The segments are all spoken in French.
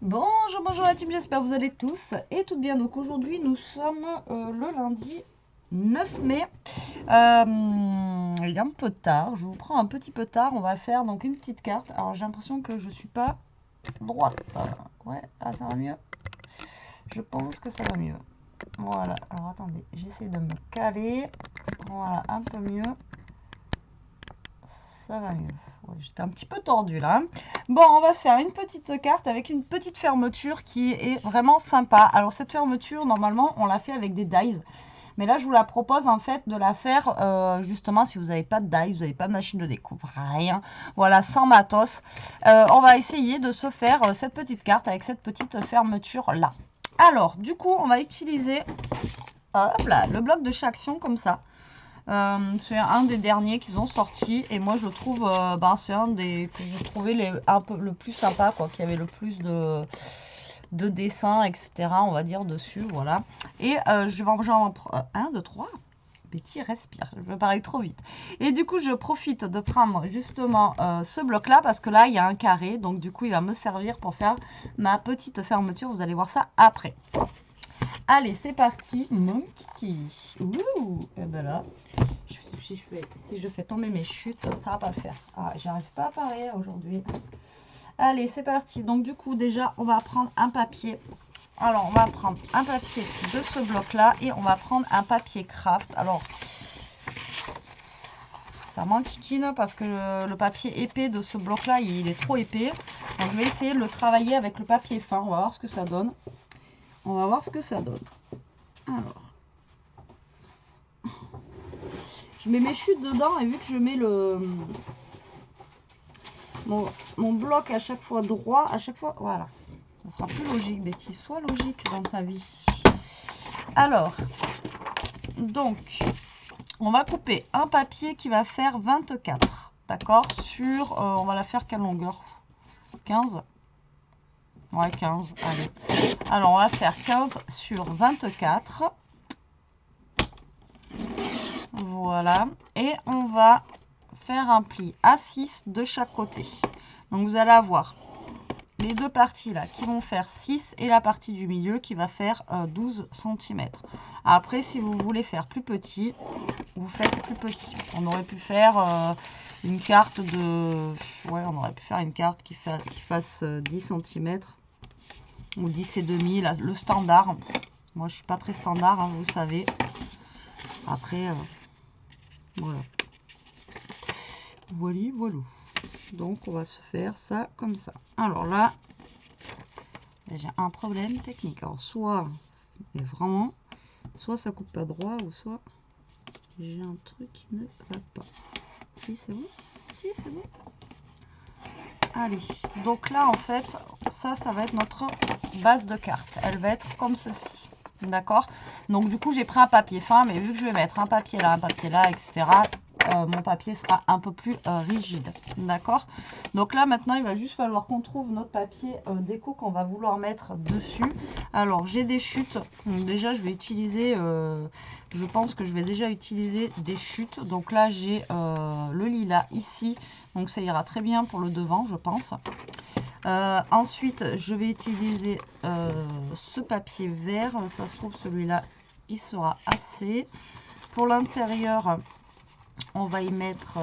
Bonjour, bonjour la team, j'espère que vous allez tous et toutes bien. Donc aujourd'hui nous sommes le lundi 9 mai. Il est un peu tard, je vous prends un petit peu tard. On va faire donc une petite carte. Alors j'ai l'impression que je suis pas droite. Ouais, ah ça va mieux. Je pense que ça va mieux. Voilà, alors attendez, j'essaie de me caler. Voilà, un peu mieux. Ça va mieux. Ouais, j'étais un petit peu tordue là. Bon, on va se faire une petite carte avec une petite fermeture qui est vraiment sympa. Alors cette fermeture, normalement, on l'a fait avec des dies. Mais là, je vous la propose en fait de la faire justement si vous n'avez pas de dies, vous n'avez pas de machine de découpe, rien. Voilà, sans matos. On va essayer de se faire cette petite carte avec cette petite fermeture là. Alors, du coup, on va utiliser hop là, le bloc de chaque action comme ça. C'est un des derniers qu'ils ont sorti et moi je trouve c'est un des que je trouvais le plus sympa, quoi, qui avait le plus de dessins, etc., on va dire dessus. Voilà, et je vais en prendre 1 2 3. Betty respire, je vais parler trop vite. Et du coup je profite de prendre justement ce bloc là parce que là il y a un carré, donc du coup il va me servir pour faire ma petite fermeture. Vous allez voir ça après. Allez, c'est parti, mon kiki. Ouh, et ben là, si je fais tomber mes chutes, ça va pas le faire. Ah, j'arrive pas à parler aujourd'hui. Allez, c'est parti. Donc du coup, déjà, on va prendre un papier. Alors, on va prendre un papier de ce bloc-là et on va prendre un papier craft. Alors, ça m'enquiquine parce que le papier épais de ce bloc-là, il est trop épais. Donc, je vais essayer de le travailler avec le papier fin. On va voir ce que ça donne. On va voir ce que ça donne. Alors, je mets mes chutes dedans et vu que je mets mon bloc à chaque fois droit, à chaque fois, voilà. Ça sera plus logique, Betty. Sois logique dans ta vie. Alors, donc, on va couper un papier qui va faire 24. D'accord? Sur, on va la faire quelle longueur? 15? Ouais, 15. Allez. Alors, on va faire 15 sur 24. Voilà. Et on va faire un pli à 6 de chaque côté. Donc, vous allez avoir les deux parties là qui vont faire 6 et la partie du milieu qui va faire 12 cm. Après, si vous voulez faire plus petit, vous faites plus petit. On aurait pu faire une carte de... Ouais, on aurait pu faire une carte qui fasse 10 cm ou 10 et demi, là, le standard. Moi, je suis pas très standard, hein, vous savez. Après, voilà. Voilà. Donc, on va se faire ça comme ça. Alors là, j'ai un problème technique. Alors, soit, mais vraiment, soit ça coupe pas droit, ou soit j'ai un truc qui ne va pas. Si, c'est bon. Si, c'est bon. Allez, donc là, en fait, ça va être notre base de carte. Elle va être comme ceci. D'accord? Donc, du coup, j'ai pris un papier fin, mais vu que je vais mettre un papier là, etc., mon papier sera un peu plus rigide. D'accord? Donc là, maintenant, il va juste falloir qu'on trouve notre papier déco qu'on va vouloir mettre dessus. Alors, j'ai des chutes. Donc, déjà, je vais utiliser... je pense que je vais déjà utiliser des chutes. Donc là, j'ai le lilas ici. Donc, ça ira très bien pour le devant, je pense. Ensuite, je vais utiliser ce papier vert. Ça se trouve, celui-là, il sera assez. Pour l'intérieur, on va y mettre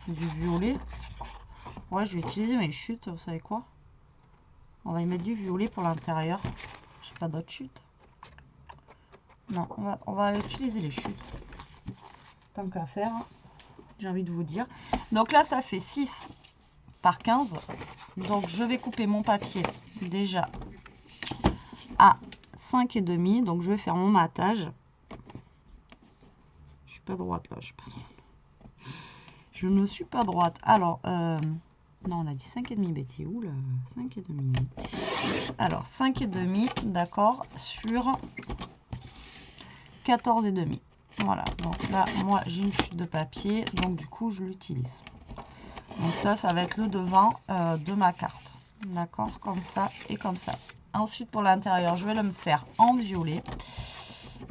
du violet. Ouais, je vais utiliser mes chutes, vous savez quoi? On va y mettre du violet pour l'intérieur. Je n'ai pas d'autres chutes. Non, on va utiliser les chutes. Tant qu'à faire, j'ai envie de vous dire. Donc là, ça fait 6 par 15. Donc, je vais couper mon papier déjà à 5,5. Donc, je vais faire mon matage. Je suis pas droite là. Je ne suis pas droite. Alors, non, on a dit 5,5, Betty. Oula, 5,5. Alors, 5,5, d'accord, sur 14,5. Voilà, donc là, moi, j'ai une chute de papier, donc du coup, je l'utilise. Donc ça va être le devant de ma carte. D'accord, comme ça et comme ça. Ensuite, pour l'intérieur, je vais le faire en violet.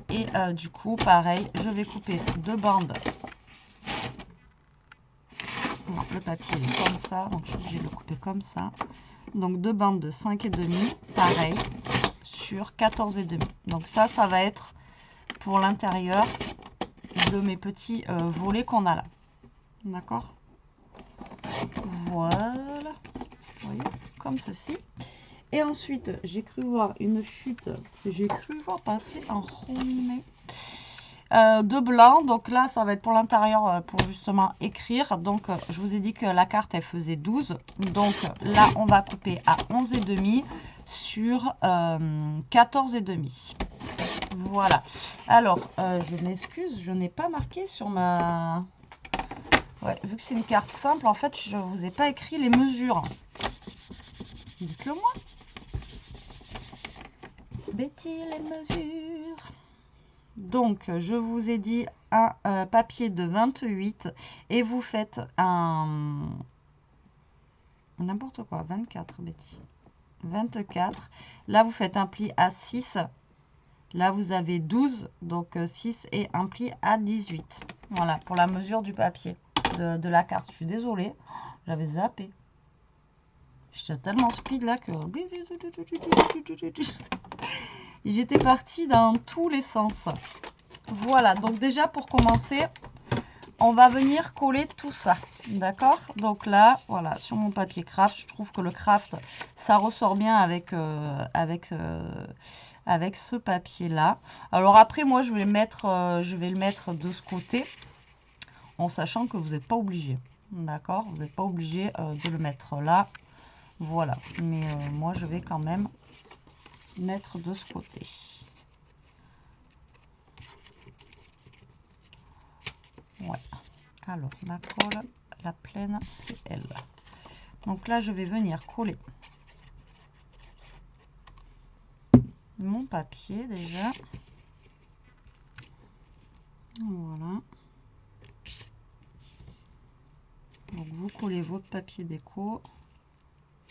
Et du coup, pareil, je vais couper deux bandes. Non, le papier est comme ça, donc je suis obligée de le couper comme ça. Donc 2 bandes de 5,5, pareil, sur 14,5. Donc ça va être pour l'intérieur de mes petits volets qu'on a là. D'accord? Voilà. Vous voyez, comme ceci. Et ensuite, j'ai cru voir une chute, j'ai cru voir passer en rond de blanc. Donc là, ça va être pour l'intérieur, pour justement écrire. Donc, je vous ai dit que la carte, elle faisait 12. Donc là, on va couper à 11,5 sur 14,5. Voilà. Alors, je m'excuse, je n'ai pas marqué sur ma... Ouais, vu que c'est une carte simple, en fait, je ne vous ai pas écrit les mesures. Dites-le moi. Betty, les mesures. Donc, je vous ai dit un papier de 28 et vous faites un... N'importe quoi, 24, Betty. 24. Là, vous faites un pli à 6. Là, vous avez 12, donc 6 et un pli à 18. Voilà, pour la mesure du papier de la carte. Je suis désolée, j'avais zappé. J'étais tellement speed là que... J'étais partie dans tous les sens. Voilà, donc déjà pour commencer, on va venir coller tout ça. D'accord? Donc là, voilà, sur mon papier craft, je trouve que le craft, ça ressort bien avec ce papier-là. Alors après, moi, je vais le mettre de ce côté, en sachant que vous n'êtes pas obligé. D'accord? Vous n'êtes pas obligé de le mettre là. Voilà. Mais moi, je vais quand même mettre de ce côté. Ouais. Alors, ma colle, la pleine, c'est elle. Donc là, je vais venir coller mon papier déjà. Voilà. Donc vous collez votre papier déco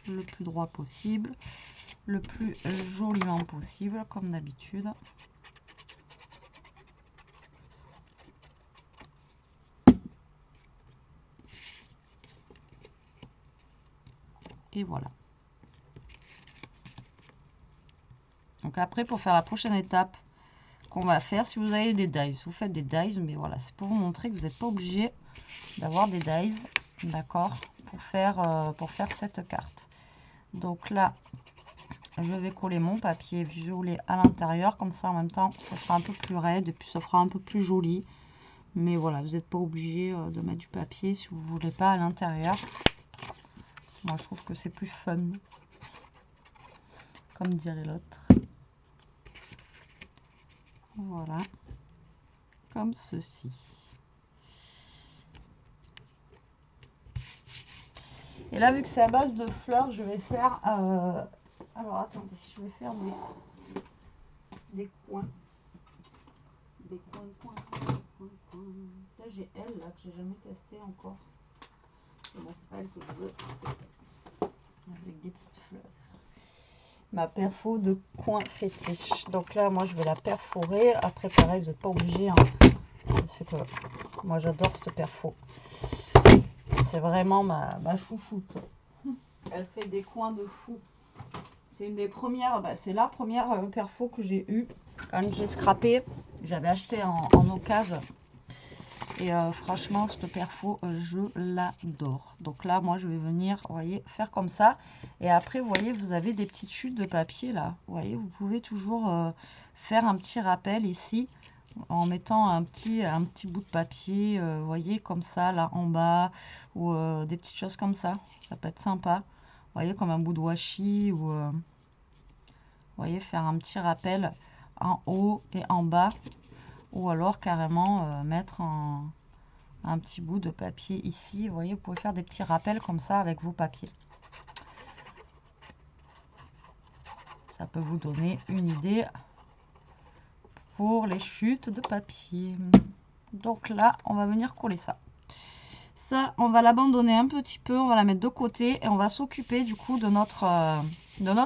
le plus droit possible, le plus joliment possible, comme d'habitude. Et voilà. Donc après, pour faire la prochaine étape qu'on va faire, si vous avez des dies, vous faites des dies, mais voilà, c'est pour vous montrer que vous n'êtes pas obligé d'avoir des dies, d'accord, pour faire cette carte. Donc là, je vais coller mon papier violet à l'intérieur, comme ça en même temps, ça sera un peu plus raide et puis ça fera un peu plus joli. Mais voilà, vous n'êtes pas obligé de mettre du papier si vous ne voulez pas à l'intérieur. Moi, je trouve que c'est plus fun, comme dirait l'autre. Voilà, comme ceci. Et là, vu que c'est à base de fleurs, je vais faire... Alors, attendez, je vais faire des coins. Des coins. Là, j'ai elle, là, que j'ai jamais testé encore. Mais bon, c'est pas elle que je veux, c'est avec des petites fleurs. Ma perfo de coin fétiche. Donc là, moi, je vais la perforer. Après, pareil, vous n'êtes pas obligé. Hein. C'est que moi, j'adore cette perfo. C'est vraiment ma chouchoute. Elle fait des coins de fou. C'est une des premières, c'est la première perfo que j'ai eue quand j'ai scrappé. J'avais acheté en occasion. Et franchement, cette perfo, je l'adore. Donc là, moi, je vais venir, vous voyez, faire comme ça. Et après, vous voyez, vous avez des petites chutes de papier là. Vous voyez, vous pouvez toujours faire un petit rappel ici en mettant un petit bout de papier, vous voyez, comme ça, là, en bas. Ou des petites choses comme ça. Ça peut être sympa. Vous voyez, comme un bout de washi ou... vous voyez, faire un petit rappel en haut et en bas. Ou alors carrément mettre un petit bout de papier ici. Vous voyez, vous pouvez faire des petits rappels comme ça avec vos papiers. Ça peut vous donner une idée pour les chutes de papier. Donc là, on va venir coller ça. Ça, on va l'abandonner un petit peu. On va la mettre de côté et on va s'occuper du coup de notre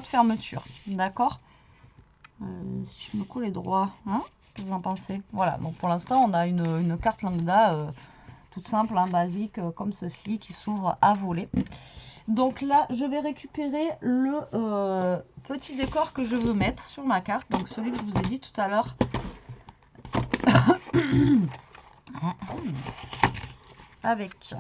fermeture. D'accord? Si je me colle les droits, hein? Qu'est-ce que vous en pensez? Voilà, donc pour l'instant, on a une carte lambda toute simple, hein, basique, comme ceci, qui s'ouvre à volet. Donc là, je vais récupérer le petit décor que je veux mettre sur ma carte. Donc celui que je vous ai dit tout à l'heure. Avec...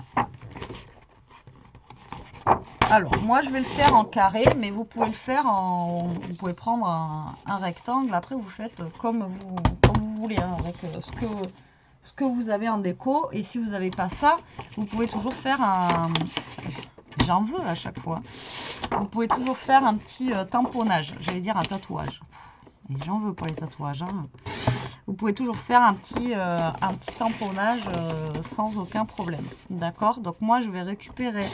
Alors, moi, je vais le faire en carré, mais vous pouvez le faire en... Vous pouvez prendre un rectangle. Après, vous faites comme vous voulez, hein, avec ce que vous avez en déco. Et si vous n'avez pas ça, vous pouvez toujours faire un... J'en veux à chaque fois. Vous pouvez toujours faire un petit tamponnage. J'allais dire un tatouage. Et j'en veux pour les tatouages. Hein. Vous pouvez toujours faire un petit tamponnage sans aucun problème. D'accord? Donc moi, je vais récupérer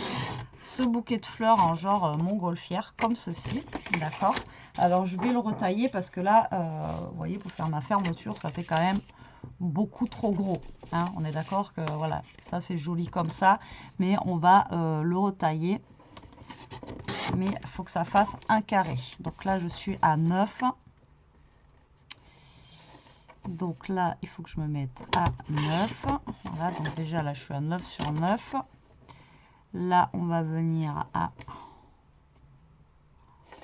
ce bouquet de fleurs en genre montgolfière, comme ceci. D'accord? Alors, je vais le retailler parce que là, vous voyez, pour faire ma fermeture, ça fait quand même beaucoup trop gros. Hein? On est d'accord que, voilà, ça, c'est joli comme ça. Mais on va le retailler. Mais il faut que ça fasse un carré. Donc là, je suis à 9. Donc là, il faut que je me mette à 9. Voilà, donc déjà là, je suis à 9 sur 9. Là, on va venir à...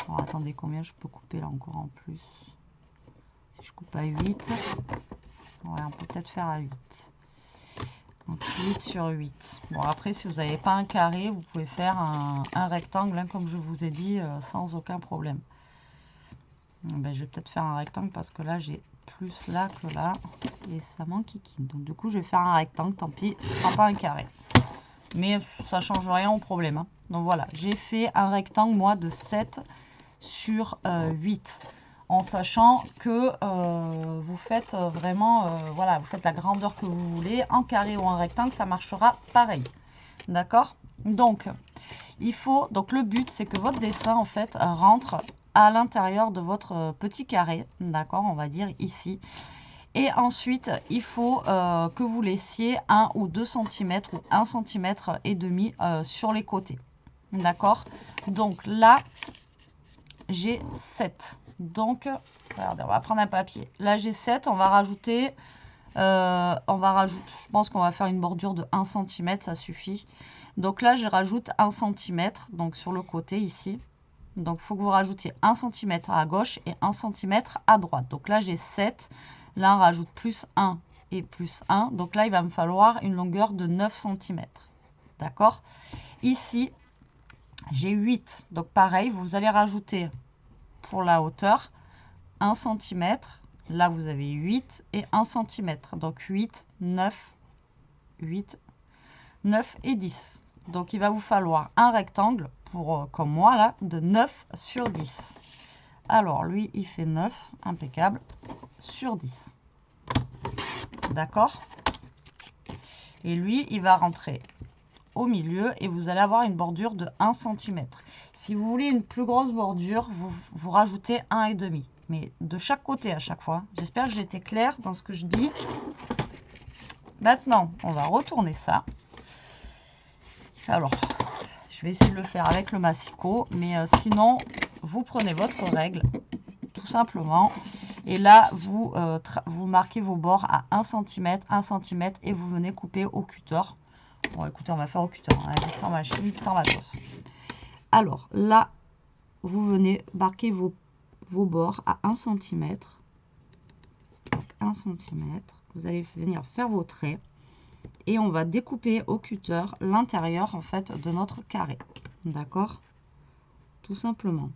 Oh, attendez, combien je peux couper là encore en plus? Si je coupe à 8. Ouais, on peut peut-être faire à 8. Donc 8 sur 8. Bon, après, si vous n'avez pas un carré, vous pouvez faire un rectangle, hein, comme je vous ai dit, sans aucun problème. Ben, je vais peut-être faire un rectangle parce que là, j'ai plus là que là. Et ça m'enquiquine. Donc, du coup, je vais faire un rectangle. Tant pis, ce sera pas un carré. Mais ça change rien au problème. Hein. Donc, voilà. J'ai fait un rectangle, moi, de 7 sur 8. En sachant que vous faites vraiment... voilà, vous faites la grandeur que vous voulez. En carré ou en rectangle, ça marchera pareil. D'accord? Donc, il faut... Donc, le but, c'est que votre dessin, en fait, rentre à l'intérieur de votre petit carré, d'accord, on va dire ici. Et ensuite, il faut que vous laissiez 1 ou 2 cm ou 1 cm et demi sur les côtés, d'accord. Donc là, j'ai 7. Donc, regardez, on va prendre un papier. Là, j'ai 7, on va rajouter, je pense qu'on va faire une bordure de 1 cm, ça suffit. Donc là, je rajoute 1 cm, donc sur le côté ici. Donc, il faut que vous rajoutiez 1 cm à gauche et 1 cm à droite. Donc là, j'ai 7. Là, on rajoute plus 1 et plus 1. Donc là, il va me falloir une longueur de 9 cm. D'accord? Ici, j'ai 8. Donc pareil, vous allez rajouter pour la hauteur 1 cm. Là, vous avez 8 et 1 cm. Donc 8, 9, 8, 9 et 10. Donc, il va vous falloir un rectangle, pour comme moi, là, de 9 sur 10. Alors, lui, il fait 9, impeccable, sur 10. D'accord? Et lui, il va rentrer au milieu et vous allez avoir une bordure de 1 cm. Si vous voulez une plus grosse bordure, vous rajoutez 1,5. Mais de chaque côté à chaque fois. J'espère que j'ai été claire dans ce que je dis. Maintenant, on va retourner ça. Alors, je vais essayer de le faire avec le massicot, mais sinon, vous prenez votre règle, tout simplement. Et là, vous marquez vos bords à 1 cm, 1 cm, et vous venez couper au cutter. Bon, écoutez, on va faire au cutter, hein, sans machine, sans matos. Alors, là, vous venez marquer vos bords à 1 cm. 1 cm. Vous allez venir faire vos traits. Et on va découper au cutter l'intérieur en fait de notre carré. D'accord? Tout simplement.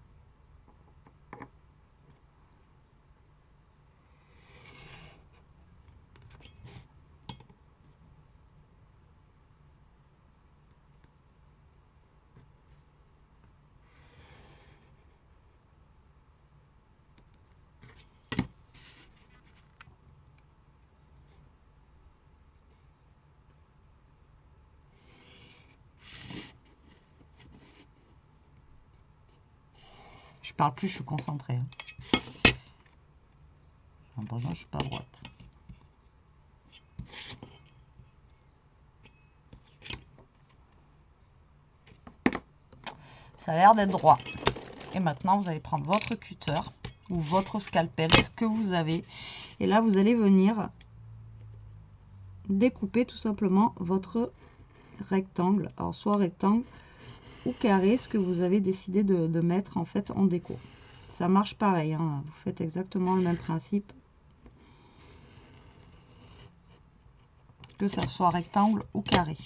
Je parle plus, je suis concentrée. J'ai l'impression que je suis pas droite. Ça a l'air d'être droit. Et maintenant, vous allez prendre votre cutter ou votre scalpel, ce que vous avez. Et là, vous allez venir découper tout simplement votre rectangle. Alors soit rectangle ou carré, ce que vous avez décidé de mettre en fait en déco. Ça marche pareil, hein. Vous faites exactement le même principe. Que ça soit rectangle ou carré.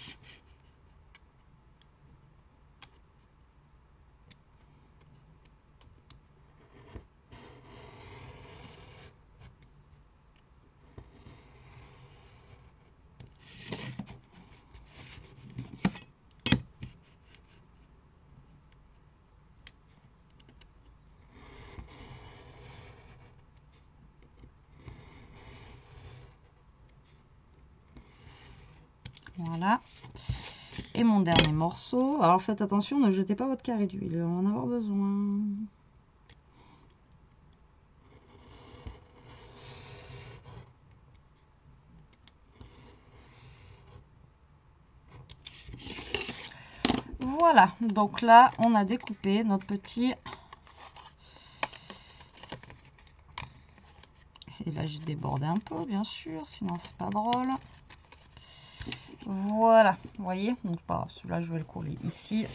Voilà. Et mon dernier morceau. Alors faites attention, ne jetez pas votre carré d'huile, il va en avoir besoin. Voilà, donc là on a découpé notre petit. Et là j'ai débordé un peu bien sûr, sinon c'est pas drôle. Voilà, vous voyez, donc celui-là je vais le coller ici.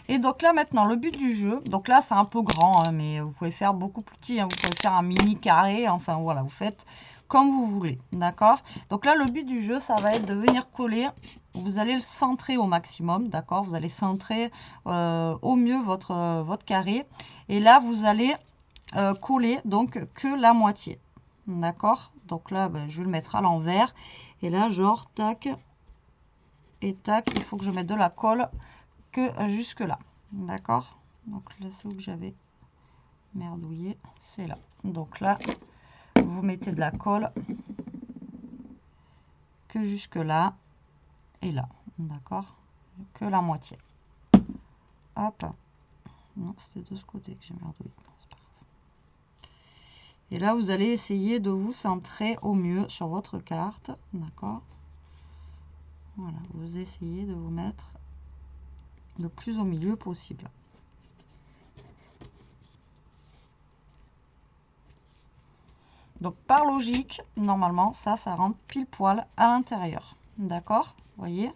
Et donc là maintenant le but du jeu, donc là c'est un peu grand, hein, mais vous pouvez faire beaucoup plus petit, hein, vous pouvez faire un mini carré, enfin voilà, vous faites comme vous voulez, d'accord. Donc là le but du jeu ça va être de venir coller, vous allez le centrer au maximum, d'accord, vous allez centrer au mieux votre carré, et là vous allez coller donc que la moitié, d'accord. Donc là ben, je vais le mettre à l'envers, et là genre tac et tac, il faut que je mette de la colle que jusque là, d'accord. Donc là c'est où que j'avais merdouillé, c'est là. Donc là vous mettez de la colle que jusque là et là, d'accord, que la moitié. Hop, non c'était de ce côté que j'ai merdouillé. Et là vous allez essayer de vous centrer au mieux sur votre carte, d'accord. Voilà, vous essayez de vous mettre le plus au milieu possible. Donc par logique, normalement, ça rentre pile poil à l'intérieur. D'accord? Vous voyez?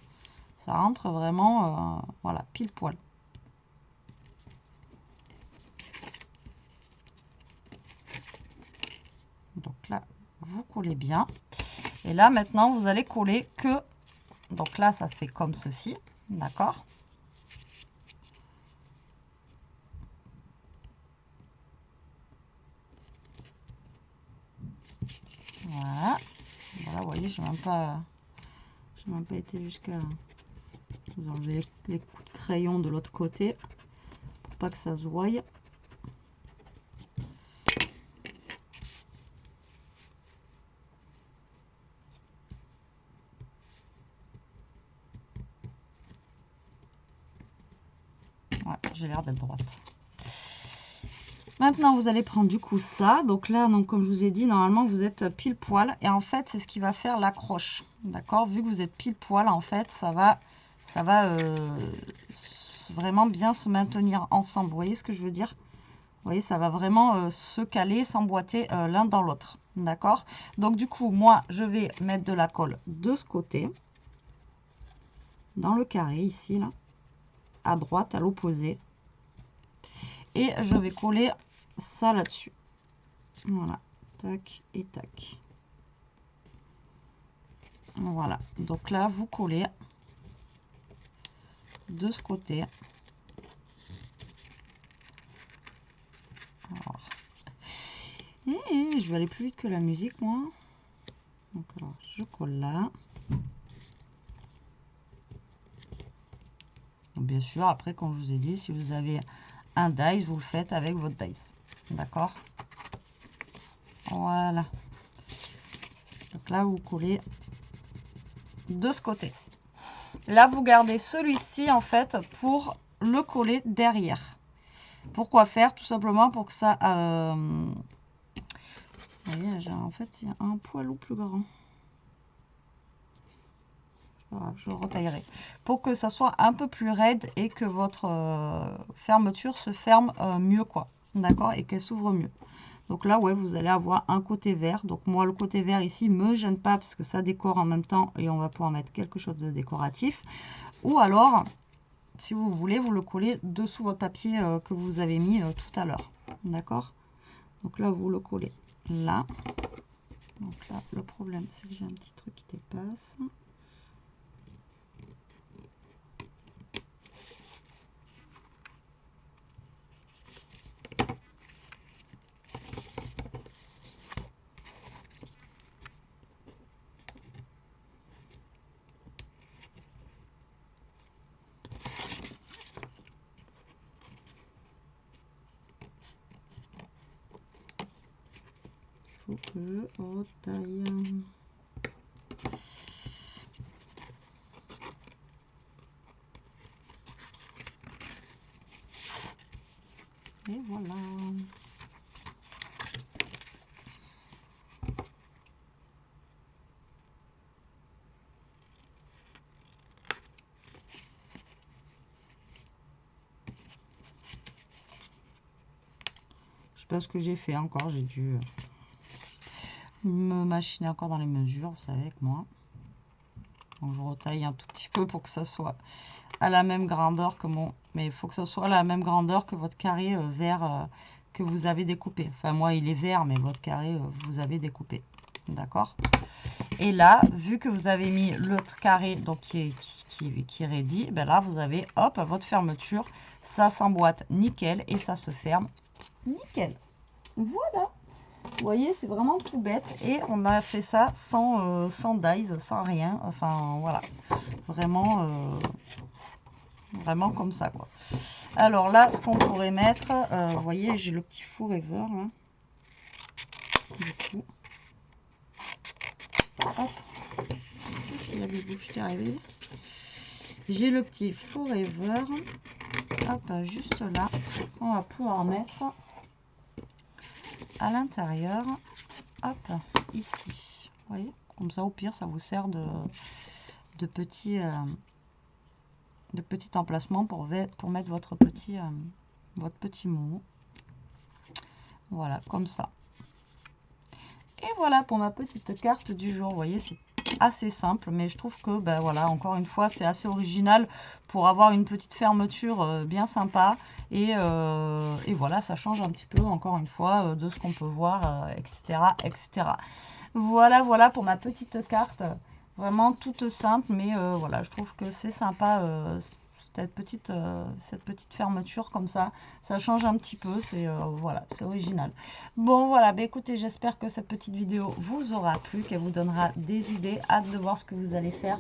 Ça rentre vraiment, voilà, pile poil. Donc là, vous collez bien. Et là, maintenant, vous allez coller que... Donc là, ça fait comme ceci. D'accord? Voilà. Voilà, vous voyez, j'ai même pas été jusqu'à vous enlever les coups de crayon de l'autre côté pour pas que ça se voie. Ouais, j'ai l'air d'être droite. Maintenant, vous allez prendre du coup ça. Donc là, donc, comme je vous ai dit, normalement, vous êtes pile poil. Et en fait, c'est ce qui va faire l'accroche. D'accord? Vu que vous êtes pile poil, en fait, ça va vraiment bien se maintenir ensemble. Vous voyez ce que je veux dire? Vous voyez, ça va vraiment se caler, s'emboîter l'un dans l'autre. D'accord? Donc du coup, moi, je vais mettre de la colle de ce côté. Dans le carré, ici, là. À droite, à l'opposé. Et je vais coller ça là-dessus. Voilà, tac et tac. Voilà, donc là vous collez de ce côté. Alors, je vais aller plus vite que la musique, moi. Donc alors, je colle là. Donc, bien sûr, après, comme je vous ai dit, si vous avez un dice, vous le faites avec votre dice. D'accord? Voilà. Donc là, vous collez de ce côté. Là, vous gardez celui-ci, en fait, pour le coller derrière. Pourquoi faire? Tout simplement pour que ça... vous voyez, en fait, il y a un poilou plus grand. Voilà, je le retaillerai. Pour que ça soit un peu plus raide et que votre fermeture se ferme mieux, quoi. D'accord? Et qu'elle s'ouvre mieux. Donc là, ouais, vous allez avoir un côté vert. Donc moi, le côté vert ici me gêne pas parce que ça décore en même temps et on va pouvoir mettre quelque chose de décoratif. Ou alors, si vous voulez, vous le collez dessous votre papier que vous avez mis tout à l'heure. D'accord? Donc là, vous le collez là. Donc là, le problème, c'est que j'ai un petit truc qui dépasse. Faut que je retaille. Et voilà. Je sais pas ce que j'ai fait encore, j'ai dû me machiner encore dans les mesures, vous savez, avec moi. Donc je retaille un tout petit peu pour que ça soit à la même grandeur que mon... Mais il faut que ça soit à la même grandeur que votre carré vert que vous avez découpé. Enfin, moi, il est vert, mais votre carré, vous avez découpé. D'accord? Et là, vu que vous avez mis l'autre carré donc qui est ready, ben là, vous avez, hop, votre fermeture. Ça s'emboîte nickel et ça se ferme nickel. Voilà. Vous voyez, c'est vraiment tout bête. Et on a fait ça sans dies, sans rien. Enfin, voilà. Vraiment, vraiment comme ça, quoi. Alors là, ce qu'on pourrait mettre, vous voyez, j'ai le petit Forever. Hein. Du coup, hop. Qu'est-ce qu'il y a, Bibou? Je t'ai réveillé. J'ai le petit Forever. Hop, juste là. On va pouvoir mettre à l'intérieur. Hop, ici. Vous voyez, comme ça, au pire, ça vous sert de petit emplacement pour mettre votre petit mot. Voilà, comme ça. Et voilà pour ma petite carte du jour. Vous voyez, c'est assez simple, mais je trouve que, ben voilà, encore une fois, c'est assez original pour avoir une petite fermeture bien sympa. Et voilà, ça change un petit peu, encore une fois, de ce qu'on peut voir, etc., etc. Voilà, voilà pour ma petite carte. Vraiment toute simple, mais voilà, je trouve que c'est sympa cette petite fermeture comme ça. Ça change un petit peu, c'est voilà, c'est original. Bon voilà, bah, écoutez, j'espère que cette petite vidéo vous aura plu, qu'elle vous donnera des idées. Hâte de voir ce que vous allez faire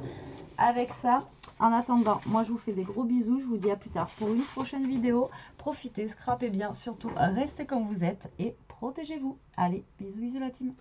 avec ça. En attendant, moi je vous fais des gros bisous, je vous dis à plus tard pour une prochaine vidéo. Profitez, scrapez bien, surtout restez comme vous êtes et protégez-vous. Allez, bisous, bisous la team.